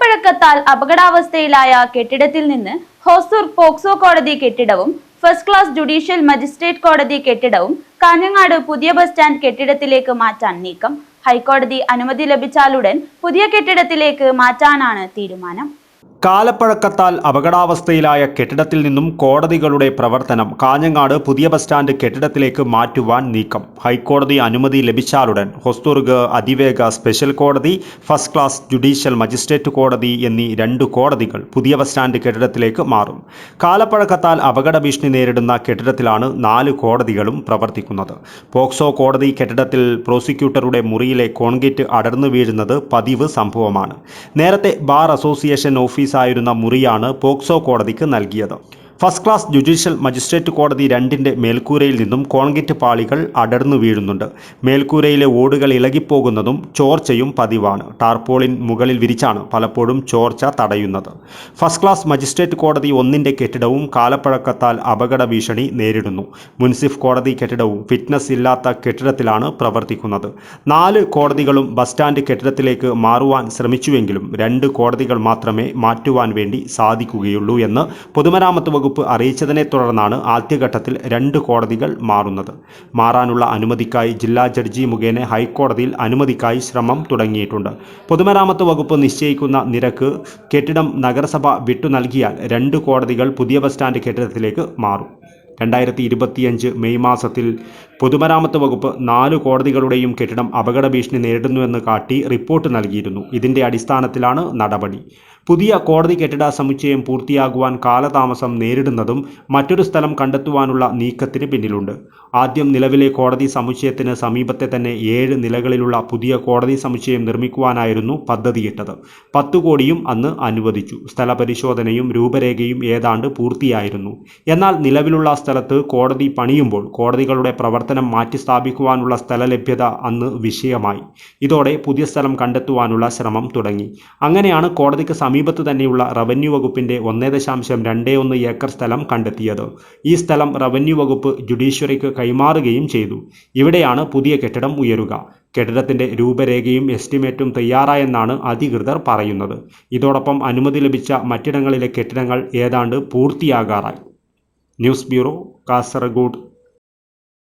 കാലപ്പഴക്കത്താൽ അപകടാവസ്ഥയിലായ കെട്ടിടത്തിൽ നിന്ന് ഹൊസൂർ പോക്സോ കോടതി കെട്ടിടവും ഫസ്റ്റ് ക്ലാസ് ജുഡീഷ്യൽ മജിസ്ട്രേറ്റ് കോടതി കെട്ടിടവും കാഞ്ഞങ്ങാട് പുതിയ ബസ് സ്റ്റാൻഡ് കെട്ടിടത്തിലേക്ക് മാറ്റാൻ നീക്കം. ഹൈക്കോടതി അനുമതി ലഭിച്ചാലുടൻ പുതിയ കെട്ടിടത്തിലേക്ക് മാറ്റാനാണ് തീരുമാനം. കാലപ്പഴക്കത്താൽ അപകടാവസ്ഥയിലായ കെട്ടിടത്തിൽ നിന്നും കോടതികളുടെ പ്രവർത്തനം കാഞ്ഞങ്ങാട് പുതിയ ബസ് സ്റ്റാൻഡ് കെട്ടിടത്തിലേക്ക് മാറ്റുവാൻ നീക്കം. ഹൈക്കോടതി അനുമതി ലഭിച്ചാലുടൻ ഹൊസ്ദുർഗ് അതിവേഗ സ്പെഷ്യൽ കോടതി, ഫസ്റ്റ് ക്ലാസ് ജുഡീഷ്യൽ മജിസ്ട്രേറ്റ് കോടതി എന്നീ 2 കോടതികൾ പുതിയ ബസ് സ്റ്റാൻഡ് കെട്ടിടത്തിലേക്ക് മാറും. കാലപ്പഴക്കത്താൽ അപകട ഭീഷണി നേരിടുന്ന കെട്ടിടത്തിലാണ് 4 കോടതികളും പ്രവർത്തിക്കുന്നത്. പോക്സോ കോടതി കെട്ടിടത്തിൽ പ്രോസിക്യൂട്ടറുടെ മുറിയിലെ കോൺക്രീറ്റ് അടർന്നു വീഴുന്നത് പതിവ് സംഭവമാണ്. നേരത്തെ ബാർ അസോസിയേഷൻ ഓഫീസായിരുന്ന മുറിയാണ് പോക്സോ കോടതിക്ക് നൽകിയത്. ഫസ്റ്റ് ക്ലാസ് ജുഡീഷ്യൽ മജിസ്ട്രേറ്റ് കോടതി 2ന്റെ മേൽക്കൂരയിൽ നിന്നും കോൺക്രീറ്റ് പാളികൾ അടർന്നു വീഴുന്നുണ്ട്. മേൽക്കൂരയിലെ ഓടുകൾ ഇളകിപ്പോകുന്നതും ചോർച്ചയും പതിവാണ്. ടാർപോളിൻ മുകളിൽ വിരിച്ചാണ് പലപ്പോഴും ചോർച്ച തടയുന്നത്. ഫസ്റ്റ് ക്ലാസ് മജിസ്ട്രേറ്റ് കോടതി 1ന്റെ കെട്ടിടവും കാലപ്പഴക്കത്താൽ അപകട ഭീഷണി നേരിടുന്നു. മുൻസിഫ് കോടതി കെട്ടിടവും ഫിറ്റ്നസ് ഇല്ലാത്ത കെട്ടിടത്തിലാണ് പ്രവർത്തിക്കുന്നത്. 4 കോടതികളും ബസ് സ്റ്റാൻഡ് കെട്ടിടത്തിലേക്ക് മാറുവാൻ ശ്രമിച്ചുവെങ്കിലും 2 കോടതികൾ മാത്രമേ മാറ്റുവാൻ വേണ്ടി സാധിക്കുകയുള്ളൂ എന്ന് പൊതുമരാമത്ത് വകുപ്പ് അറിയിച്ചതിനെ തുടർന്നാണ് ആദ്യഘട്ടത്തിൽ 2 കോടതികൾ മാറുന്നത്. മാറാനുള്ള അനുമതിക്കായി ജില്ലാ ജഡ്ജി മുഖേന ഹൈക്കോടതിയിൽ അനുമതിക്കായി ശ്രമം തുടങ്ങിയിട്ടുണ്ട്. പൊതുമരാമത്ത് വകുപ്പ് നിശ്ചയിക്കുന്ന നിരക്ക് കെട്ടിടം നഗരസഭ വിട്ടു നൽകിയാൽ 2 കോടതികൾ പുതിയ ബസ് സ്റ്റാൻഡ് കെട്ടിടത്തിലേക്ക് മാറും. 2025 മെയ് മാസത്തിൽ പൊതുമരാമത്ത് വകുപ്പ് 4 കോടതികളുടെയും കെട്ടിടം അപകട ഭീഷണി നേരിടുന്നുവെന്ന് കാട്ടി റിപ്പോർട്ട് നൽകിയിരുന്നു. ഇതിൻ്റെ അടിസ്ഥാനത്തിലാണ് നടപടി. പുതിയ കോടതി കെട്ടിട സമുച്ചയം പൂർത്തിയാകുവാൻ കാലതാമസം നേരിടുന്നതും മറ്റൊരു സ്ഥലം കണ്ടെത്തുവാനുള്ള നീക്കത്തിന് പിന്നിലുണ്ട്. ആദ്യം നിലവിലെ കോടതി സമുച്ചയത്തിന് സമീപത്തെ തന്നെ 7 നിലകളിലുള്ള പുതിയ കോടതി സമുച്ചയം നിർമ്മിക്കുവാനായിരുന്നു പദ്ധതിയിട്ടത്. 10 കോടിയും അന്ന് അനുവദിച്ചു. സ്ഥലപരിശോധനയും രൂപരേഖയും ഏതാണ്ട് പൂർത്തിയായിരുന്നു. എന്നാൽ നിലവിലുള്ള സ്ഥലത്ത് കോടതി പണിയുമ്പോൾ കോടതികളുടെ പ്രവർത്തനം മാറ്റിസ്ഥാപിക്കുവാനുള്ള സ്ഥലലഭ്യത അന്ന് വിഷയമായി. ഇതോടെ പുതിയ സ്ഥലം കണ്ടെത്തുവാനുള്ള ശ്രമം തുടങ്ങി. അങ്ങനെയാണ് കോടതിക്ക് സമീപത്ത് തന്നെയുള്ള റവന്യൂ വകുപ്പിൻ്റെ 1.21 ഏക്കർ സ്ഥലം കണ്ടെത്തിയത്. ഈ സ്ഥലം റവന്യൂ വകുപ്പ് ജുഡീഷ്യറിക്ക് കൈമാറുകയും ചെയ്തു. ഇവിടെയാണ് പുതിയ കെട്ടിടം ഉയരുക. കെട്ടിടത്തിൻ്റെ രൂപരേഖയും എസ്റ്റിമേറ്റും തയ്യാറായെന്നാണ് അധികൃതർ പറയുന്നത്. ഇതോടൊപ്പം അനുമതി ലഭിച്ച മറ്റിടങ്ങളിലെ കെട്ടിടങ്ങൾ ഏതാണ്ട് പൂർത്തിയാകാറായി. News bureau, Kasaragod.